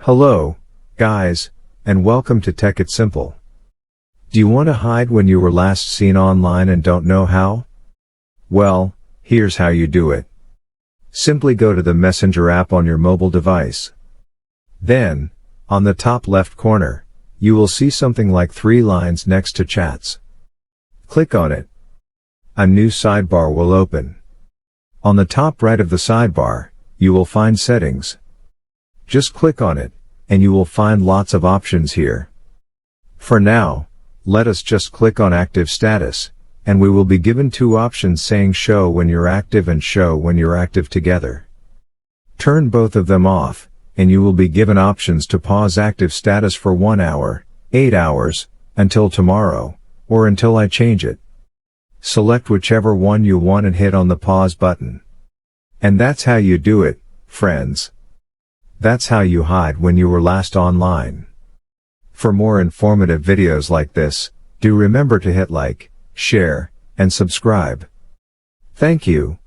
Hello, guys, and welcome to Tech It Simple. Do you want to hide when you were last seen online and don't know how? Well, here's how you do it. Simply go to the Messenger app on your mobile device. Then, on the top left corner, you will see something like 3 lines next to Chats. Click on it. A new sidebar will open. On the top right of the sidebar, you will find Settings. Just click on it, and you will find lots of options here. For now, let us just click on Active Status, and we will be given 2 options saying Show when you're active and Show when you're active together. Turn both of them off, and you will be given options to pause active status for 1 hour, 8 hours, until tomorrow, or until I change it. Select whichever one you want and hit on the pause button. And that's how you do it, friends. That's how you hide when you were last online. For more informative videos like this, do remember to hit like, share, and subscribe. Thank you.